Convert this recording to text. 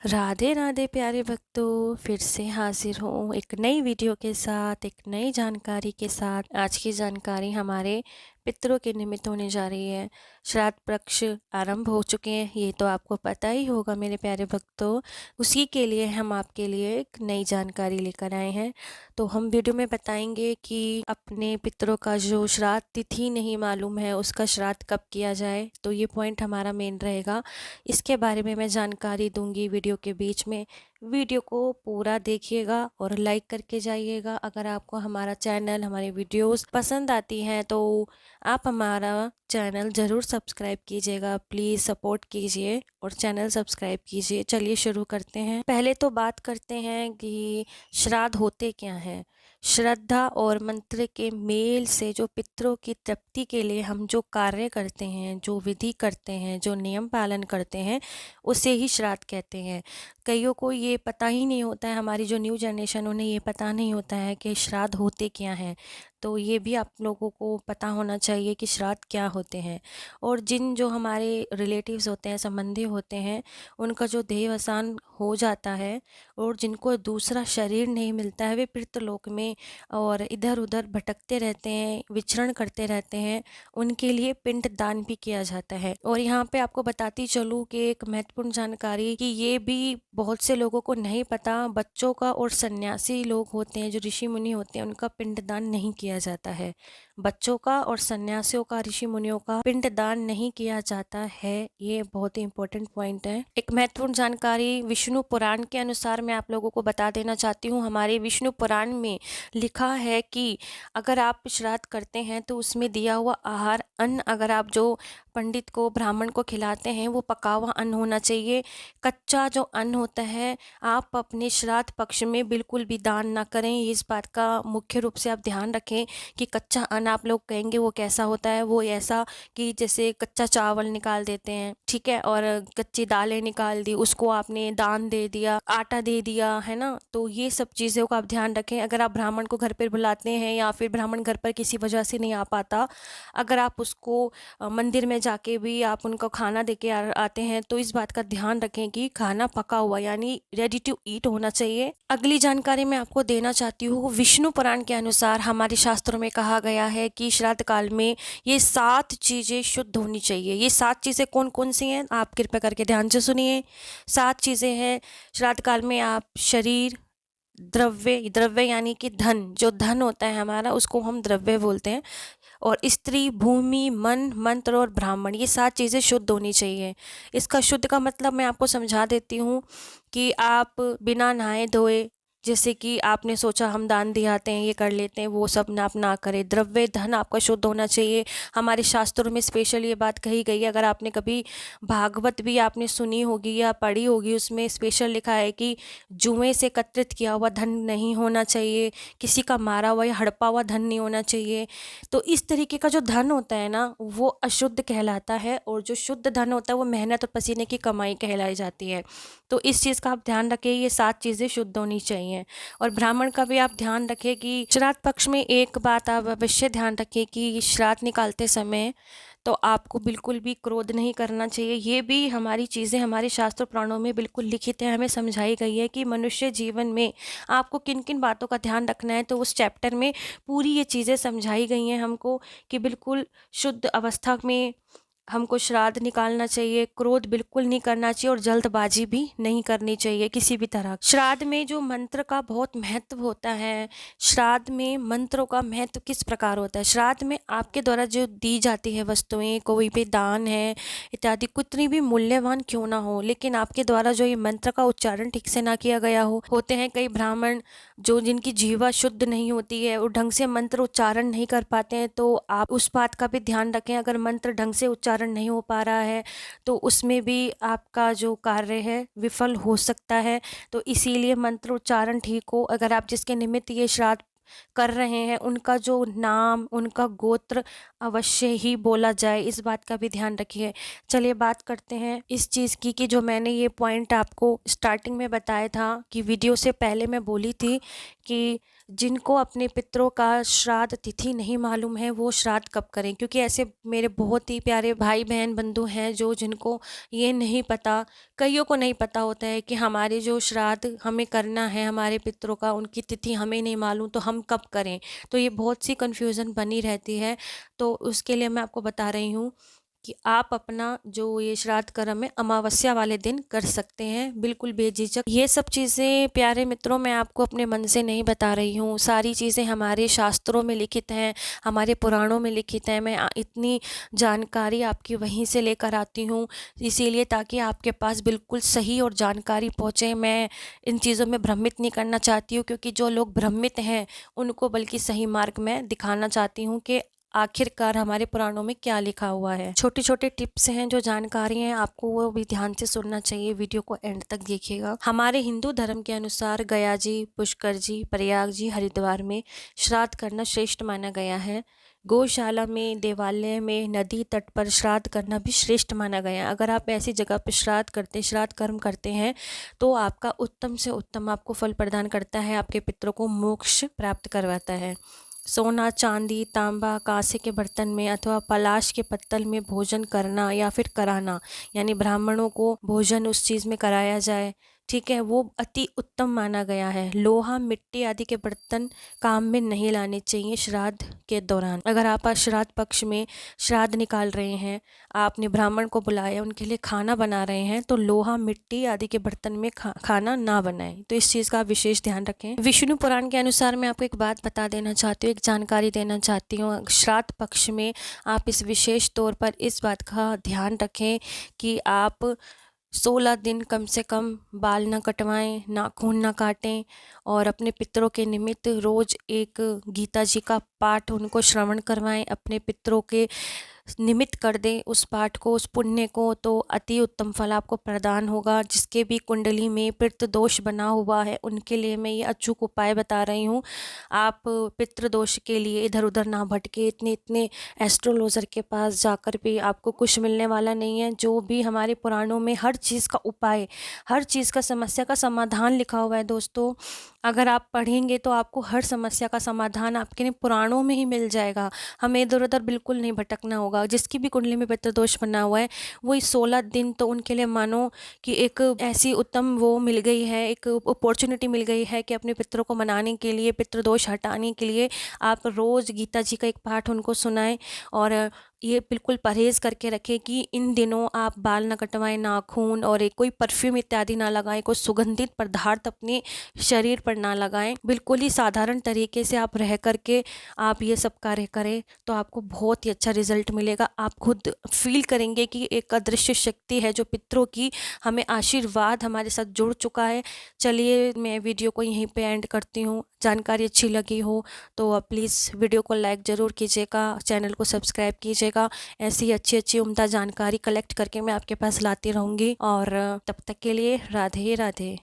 राधे राधे प्यारे भक्तों, फिर से हाजिर हूँ एक नई वीडियो के साथ, एक नई जानकारी के साथ। आज की जानकारी हमारे पितरों के निमित्त होने जा रही है। श्राद्ध पक्ष आरंभ हो चुके हैं, ये तो आपको पता ही होगा मेरे प्यारे भक्तों। उसी के लिए हम आपके लिए एक नई जानकारी लेकर आए हैं। तो हम वीडियो में बताएंगे कि अपने पितरों का जो श्राद्ध तिथि नहीं मालूम है, उसका श्राद्ध कब किया जाए, तो ये पॉइंट हमारा मेन रहेगा। इसके बारे में मैं जानकारी दूंगी वीडियो के बीच में। वीडियो को पूरा देखिएगा और लाइक करके जाइएगा। अगर आपको हमारा चैनल, हमारी वीडियोस पसंद आती हैं तो आप हमारा चैनल ज़रूर सब्सक्राइब कीजिएगा। प्लीज़ सपोर्ट कीजिए और चैनल सब्सक्राइब कीजिए। चलिए शुरू करते हैं। पहले तो बात करते हैं कि श्राद्ध होते क्या हैं। श्रद्धा और मंत्र के मेल से जो पितरों की तृप्ति के लिए हम जो कार्य करते हैं, जो विधि करते हैं, जो नियम पालन करते हैं, उसे ही श्राद्ध कहते हैं। कईयों को ये पता ही नहीं होता है, हमारी जो न्यू जनरेशन, उन्हें ये पता नहीं होता है कि श्राद्ध होते क्या हैं। तो ये भी आप लोगों को पता होना चाहिए कि श्राद्ध क्या होते हैं। और जिन जो हमारे रिलेटिव्स होते हैं, संबंधी होते हैं, उनका जो देहावसान हो जाता है और जिनको दूसरा शरीर नहीं मिलता है, वे पितृलोक में और इधर उधर भटकते रहते हैं, विचरण करते रहते हैं, उनके लिए पिंड दान भी किया जाता है। और यहाँ पे आपको बताती चलूँ कि एक महत्वपूर्ण जानकारी कि ये भी बहुत से लोगों को नहीं पता, बच्चों का और सन्यासी लोग होते हैं, जो ऋषि मुनि होते हैं, उनका पिंडदान नहीं किया जाता है। बच्चों का और सन्यासियों का, ऋषि मुनियों का पिंडदान नहीं किया जाता है। ये बहुत ही इंपॉर्टेंट पॉइंट है। एक महत्वपूर्ण जानकारी विष्णु पुराण के अनुसार मैं आप लोगों को बता देना चाहती हूँ। हमारे विष्णु पुराण में लिखा है कि अगर आप श्राद्ध करते हैं तो उसमें दिया हुआ आहार, अन्न, अगर आप जो पंडित को, ब्राह्मण को खिलाते हैं, वो पका हुआ अन्न होना चाहिए। कच्चा जो अन्न होता है, आप अपने श्राद्ध पक्ष में बिल्कुल भी दान ना करें। इस बात का मुख्य रूप से आप ध्यान रखें कि कच्चा अन्न आप लोग कहेंगे वो कैसा होता है। वो ऐसा कि जैसे कच्चा चावल निकाल देते हैं, ठीक है, और कच्ची दालें निकाल दी, उसको आपने दान दे दिया, आटा दे दिया, है ना। तो ये सब चीज़ों का आप ध्यान रखें। अगर आप ब्राह्मण को घर पर बुलाते हैं या फिर ब्राह्मण घर पर किसी वजह से नहीं आ पाता, अगर आप उसको मंदिर में जाके भी आप उनको खाना दे के आते हैं, तो इस बात का ध्यान रखें कि खाना पका हुआ यानी रेडी टू ईट होना चाहिए। अगली जानकारी मैं आपको देना चाहती हूँ। विष्णु पुराण के अनुसार हमारे शास्त्रों में कहा गया है कि श्राद्ध काल में ये 7 चीज़ें शुद्ध होनी चाहिए। ये 7 चीज़ें कौन कौन सी हैं, आप कृपया करके ध्यान से सुनिए। 7 चीज़ें हैं श्राद्ध काल में। आप शरीर, द्रव्य, द्रव्य यानी कि धन, जो धन होता है हमारा, उसको हम द्रव्य बोलते हैं। और स्त्री, भूमि, मन, मंत्र और ब्राह्मण, ये 7 चीज़ें शुद्ध होनी चाहिए। इसका शुद्ध का मतलब मैं आपको समझा देती हूँ कि आप बिना नहाए धोए, जैसे कि आपने सोचा हम दान दियाते हैं, ये कर लेते हैं, वो सब ना आप ना करें। द्रव्य, धन आपका शुद्ध होना चाहिए। हमारे शास्त्रों में स्पेशल ये बात कही गई है। अगर आपने कभी भागवत भी आपने सुनी होगी या पढ़ी होगी, उसमें स्पेशल लिखा है कि जुए से एकत्रित किया हुआ धन नहीं होना चाहिए, किसी का मारा हुआ या हड़पा हुआ धन नहीं होना चाहिए। तो इस तरीके का जो धन होता है ना, वो अशुद्ध कहलाता है, और जो शुद्ध धन होता है वो मेहनत और पसीने की कमाई कहलाई जाती है। तो इस चीज़ का आप ध्यान रखें, ये 7 चीज़ें शुद्ध होनी चाहिए। और ब्राह्मण का भी आप ध्यान रखें कि श्राद्ध पक्ष में एक बात आप अवश्य ध्यान रखें कि श्राद्ध निकालते समय तो आपको बिल्कुल भी क्रोध नहीं करना चाहिए। ये भी हमारी चीज़ें हमारे शास्त्र पुराणों में बिल्कुल लिखित है, हमें समझाई गई है कि मनुष्य जीवन में आपको किन किन बातों का ध्यान रखना है। तो उस चैप्टर में पूरी ये चीज़ें समझाई गई हैं हमको कि बिल्कुल शुद्ध अवस्था में हमको श्राद्ध निकालना चाहिए, क्रोध बिल्कुल नहीं करना चाहिए और जल्दबाजी भी नहीं करनी चाहिए किसी भी तरह। श्राद्ध में जो मंत्र का बहुत महत्व होता है, श्राद्ध में मंत्रों का महत्व किस प्रकार होता है। श्राद्ध में आपके द्वारा जो दी जाती है वस्तुएं, कोई भी दान है इत्यादि, कितनी भी मूल्यवान क्यों ना हो, लेकिन आपके द्वारा जो ये मंत्र का उच्चारण ठीक से ना किया गया हो, होते हैं कई ब्राह्मण जो जिनकी जीवा शुद्ध नहीं होती है, वो ढंग से मंत्र उच्चारण नहीं कर पाते हैं, तो आप उस बात का भी ध्यान रखें। अगर मंत्र ढंग से उच्चारण नहीं हो पा रहा है तो उसमें भी आपका जो कार्य है विफल हो सकता है। तो इसीलिए मंत्र उच्चारण ठीक हो। अगर आप जिसके निमित्त ये श्राद्ध कर रहे हैं उनका जो नाम, उनका गोत्र अवश्य ही बोला जाए, इस बात का भी ध्यान रखिए। चलिए बात करते हैं इस चीज़ की कि जो मैंने ये पॉइंट आपको स्टार्टिंग में बताया था कि वीडियो से पहले मैं बोली थी कि जिनको अपने पितरों का श्राद्ध तिथि नहीं मालूम है वो श्राद्ध कब करें, क्योंकि ऐसे मेरे बहुत ही प्यारे भाई बहन बंधु हैं जो जिनको ये नहीं पता, कईयों को नहीं पता होता है कि हमारे जो श्राद्ध हमें करना है हमारे पितरों का, उनकी तिथि हमें नहीं मालूम तो हम कब करें। तो ये बहुत सी कन्फ्यूज़न बनी रहती है। तो उसके लिए मैं आपको बता रही हूँ कि आप अपना जो ये श्राद्ध कर्म है अमावस्या वाले दिन कर सकते हैं, बिल्कुल बेझिझक। ये सब चीज़ें प्यारे मित्रों मैं आपको अपने मन से नहीं बता रही हूँ, सारी चीज़ें हमारे शास्त्रों में लिखित हैं, हमारे पुराणों में लिखित हैं। मैं इतनी जानकारी आपकी वहीं से लेकर आती हूँ, इसीलिए ताकि आपके पास बिल्कुल सही और जानकारी पहुँचे। मैं इन चीज़ों में भ्रमित नहीं करना चाहती हूँ, क्योंकि जो लोग भ्रमित हैं उनको बल्कि सही मार्ग में दिखाना चाहती हूँ कि आखिरकार हमारे पुराणों में क्या लिखा हुआ है। छोटे छोटे टिप्स हैं, जो जानकारी हैं आपको वो भी ध्यान से सुनना चाहिए, वीडियो को एंड तक देखिएगा। हमारे हिंदू धर्म के अनुसार गया जी, पुष्कर जी, प्रयाग जी, हरिद्वार में श्राद्ध करना श्रेष्ठ माना गया है। गौशाला में, देवालय में, नदी तट पर श्राद्ध करना भी श्रेष्ठ माना गया है। अगर आप ऐसी जगह पर श्राद्ध कर्म करते हैं तो आपका उत्तम से उत्तम आपको फल प्रदान करता है, आपके पितरों को मोक्ष प्राप्त करवाता है। सोना, चांदी, तांबा, कांसे के बर्तन में अथवा पलाश के पत्तल में भोजन करना या फिर कराना, यानी ब्राह्मणों को भोजन उस चीज़ में कराया जाए, ठीक है, वो अति उत्तम माना गया है। लोहा, मिट्टी आदि के बर्तन काम में नहीं लाने चाहिए श्राद्ध के दौरान। अगर आप श्राद्ध पक्ष में श्राद्ध निकाल रहे हैं, आपने ब्राह्मण को बुलाया, उनके लिए खाना बना रहे हैं, तो लोहा, मिट्टी आदि के बर्तन में खाना ना बनाएं। तो इस चीज़ का विशेष ध्यान रखें। विष्णु पुराण के अनुसार मैं आपको एक बात बता देना चाहती हूँ, एक जानकारी देना चाहती हूँ। श्राद्ध पक्ष में आप इस विशेष तौर पर इस बात का ध्यान रखें कि आप 16 दिन कम से कम बाल ना कटवाएं, नाखून ना काटें, और अपने पितरों के निमित्त रोज़ एक गीता जी का पाठ उनको श्रवण करवाएं, अपने पितरों के निमित्त कर दें उस पाठ को, उस पुण्य को, तो अति उत्तम फल आपको प्रदान होगा। जिसके भी कुंडली में पितृ दोष बना हुआ है उनके लिए मैं ये अचूक उपाय बता रही हूँ। आप पितृ दोष के लिए इधर उधर ना भटके, इतने एस्ट्रोलॉजर के पास जाकर भी आपको कुछ मिलने वाला नहीं है। जो भी हमारे पुराणों में हर चीज़ का उपाय, हर चीज़ का समस्या का समाधान लिखा हुआ है दोस्तों, अगर आप पढ़ेंगे तो आपको हर समस्या का समाधान आपके पुराणों में ही मिल जाएगा। हमें इधर उधर बिल्कुल नहीं भटकना होगा। जिसकी भी कुंडली में पितृदोष बना हुआ है वो 16 दिन तो उनके लिए मानो कि एक ऐसी उत्तम वो मिल गई है, एक अपॉर्चुनिटी मिल गई है कि अपने पितरों को मनाने के लिए, पितृदोष हटाने के लिए आप रोज़ गीता जी का एक पाठ उनको सुनाएं। और ये बिल्कुल परहेज़ करके रखें कि इन दिनों आप बाल ना कटवाएं, नाखून और एक कोई परफ्यूम इत्यादि ना लगाएं, कोई सुगंधित पदार्थ अपने शरीर पर ना लगाएं। बिल्कुल ही साधारण तरीके से आप रह करके आप ये सब कार्य करें तो आपको बहुत ही अच्छा रिजल्ट मिलेगा। आप खुद फील करेंगे कि एक अदृश्य शक्ति है जो पितरों की हमें आशीर्वाद हमारे साथ जुड़ चुका है। चलिए मैं वीडियो को यहीं पे एंड करती हूँ। जानकारी अच्छी लगी हो तो प्लीज़ वीडियो को लाइक ज़रूर कीजिएगा, चैनल को सब्सक्राइब कीजिएगा। ऐसी अच्छी उम्दा जानकारी कलेक्ट करके मैं आपके पास लाती रहूँगी, और तब तक के लिए राधे राधे।